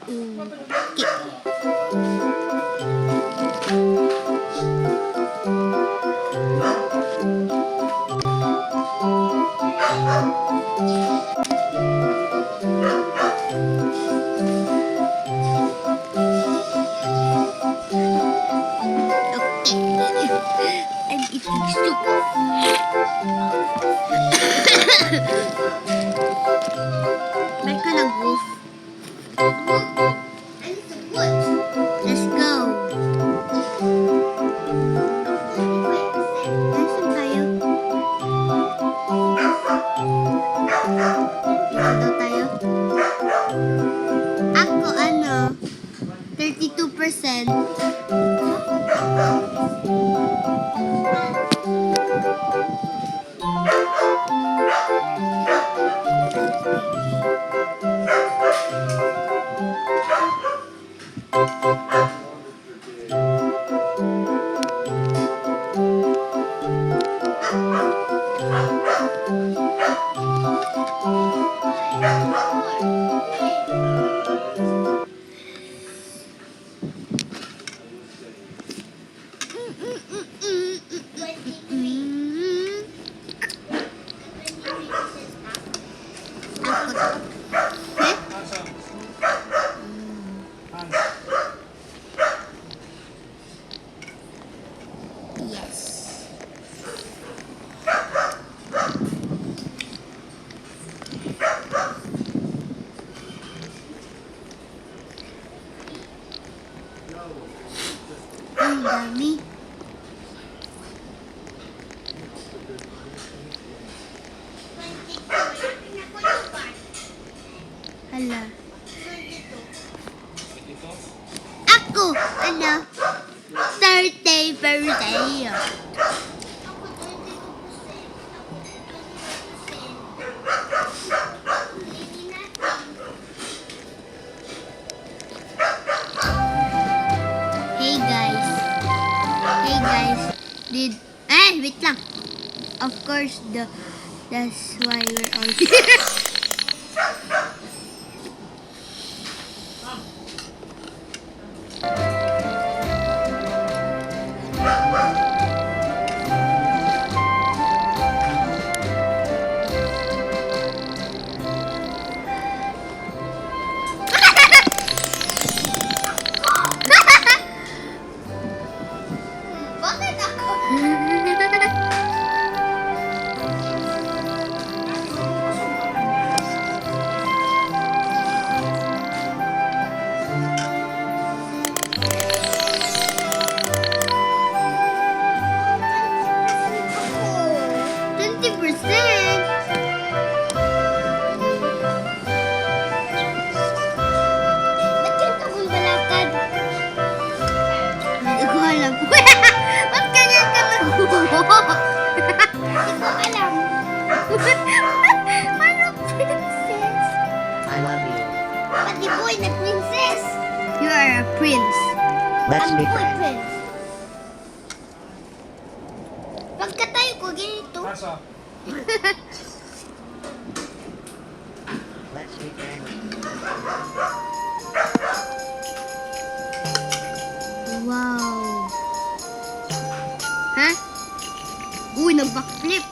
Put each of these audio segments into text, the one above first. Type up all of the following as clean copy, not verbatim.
I'm eating soup. Ba't ka nag-goof? Let's go. Nasaan tayo? Dito daw tayo. Ako 32%. Ang dami. Hala. Ako, 30%. Hey guys, wait lang. Of course, that's why we're all here. Bakit ako? You are a prince. Let's be I'm friends. prince. Pagka tayo ko ganito. Let's be friends. Wow. Ha? Uy, nag-backflip.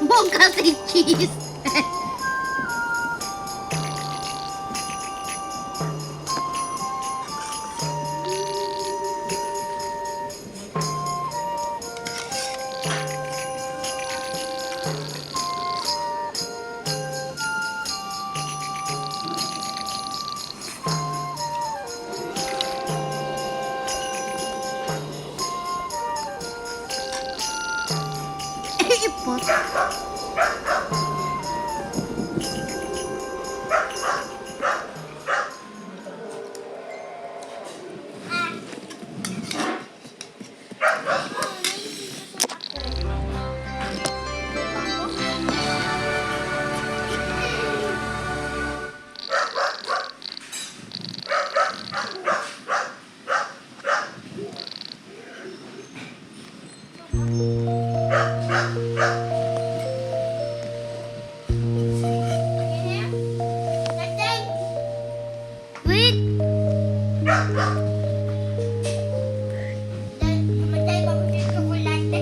Huwag kasi cheese. Ipot. Wait! Mamatay ba ko ng tsokolate?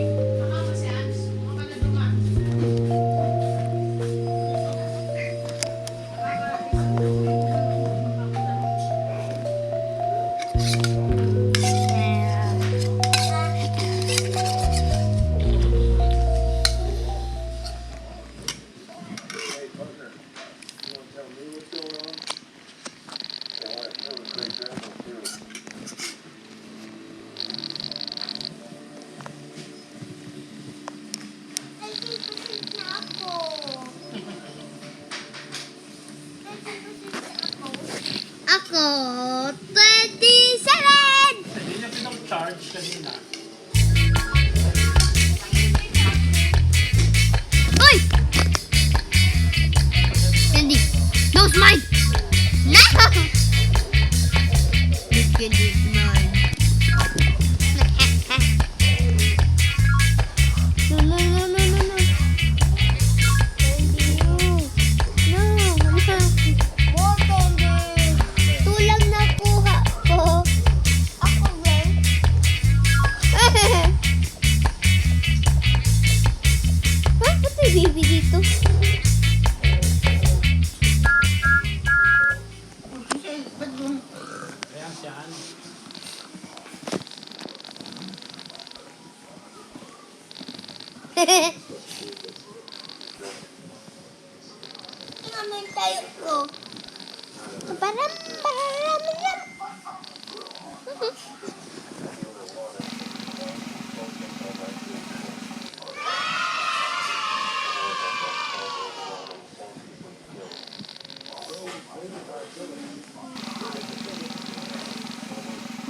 Hey, partner, you want to tell me what's going on? Yeah, that was great grandma, too. Ay, pasensya na ako. Ako, 27! Hindi niya pinag-charge kanina. Uy! Candy, no, it's mine! No! This candy is mine. No, no, no, no, no, no. Candy, no. No, no. More candy. Tulang nakuha ko. Ako rin. Ba't may baby dito? Ayan siyan. Naman tayo ko. Param, param, param.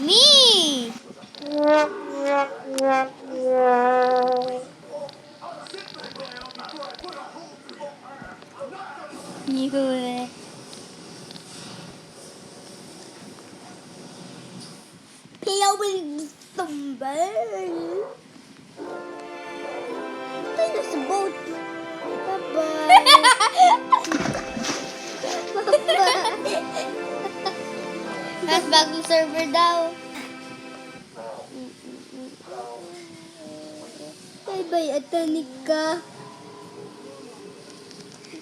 Me! You. Plowing stumble. Tayo sa boat. Bye-bye. Mas bagong server daw. Bye-bye, Atanika.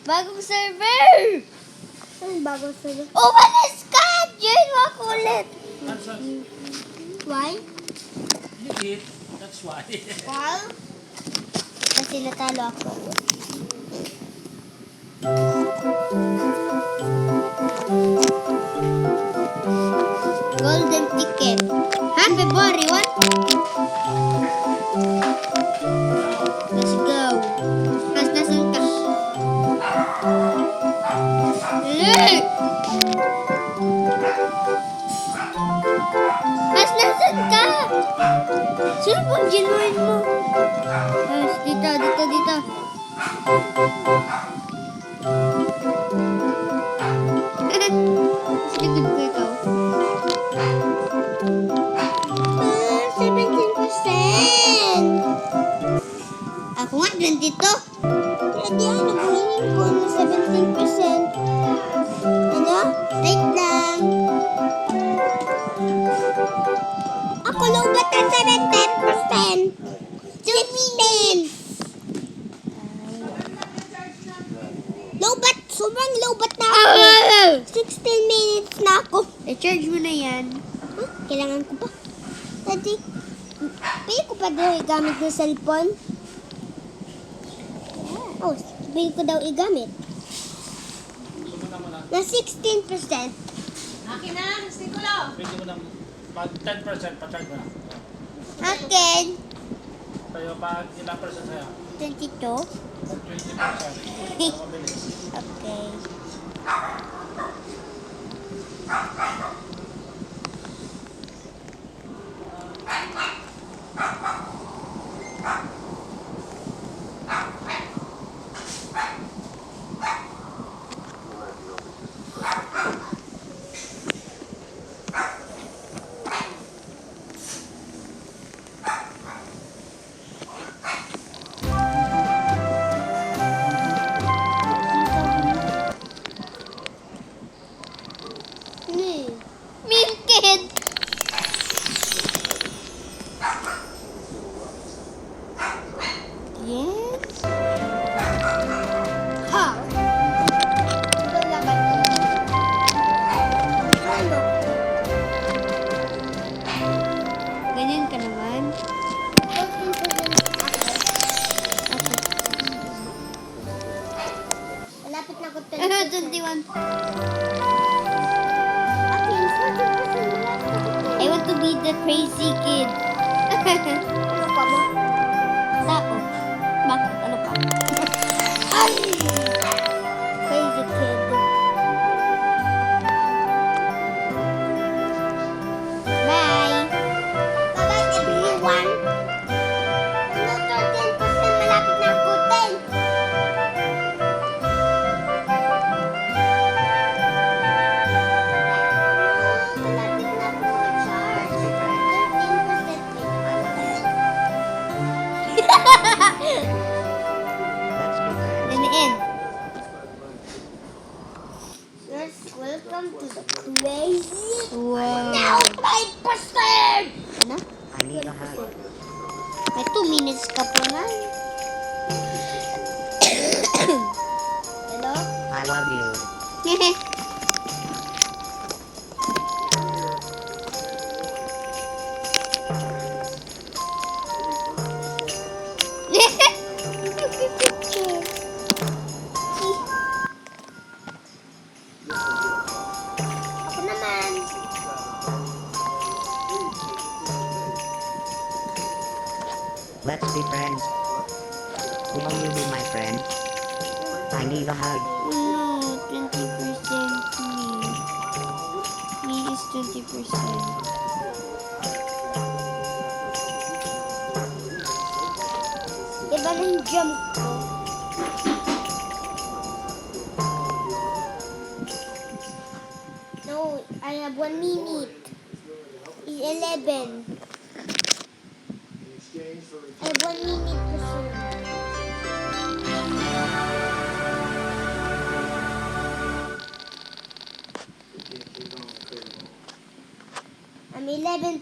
Bagong server! Ano bagong server? Umalis ka! Join mo ako ulit. That's a, Why? you eat. That's why. Why? Kasi natalo ako. Golden ticket. Ha? February 1? Let's go. Mas nasan ka? Look! Mas nasan ka? Sino bang ginuhin mo? Mas, dito, dito, dito. Mas likod ko ikaw. 17%! Ako nga, 22. Hindi, ano, buhinin ko na 17%. Ano? Wait lang. Ako lobat ang 17%. 15. Lobat, sobrang lobat na ako. 16 minutes na ako. I-charge mo na yan. Huh? Kailangan ko pa. Daddy, pwede ko pa daw igamit ng cellphone? Oh, pwede ko daw igamit. Na 16%. Akin na, gusto ko lang. Pwede mo na, pag 10% pa-charge mo na. Akin, Tayo pag ilang percent sa'yo? 22. Pag 20%. Mabilis. Okay. Again? How? Ito laban. Ano? Ganyan ka naman. Malapit na ko 21. I want to be the crazy kid. Ano pa mo? Tao. Bakit? Ano pa? Ay! Crazy kid. Bye! Bye-bye everyone! Ano 13%? Malapit na ako 10! Malapit na ako mag-charge. 13% Let's be friends. Let me in. Yes, welcome to the crazy. Wow. Now 5%! Ano? I need a hug. May 2 minutes ka pa na. Hello? I love you. Ako naman. Let's be friends. Will you be my friend? I need a hug. No, 20% me. Me is 20%. Diba nang jump ko? No, I have 1 minute. It's 11. I have 1 minute to shoot. I'm 11%.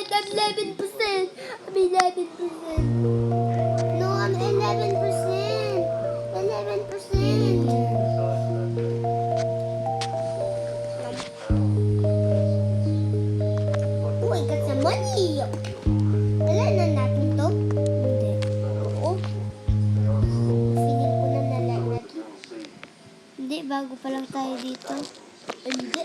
I'm 11%. I'm 11%. No, I'm 11%. 11%. Oh, I got some money. Wala na natin to. Hindi. Oo. Feeling ko na nala natin. Hindi, bago pa lang tayo dito. Hindi.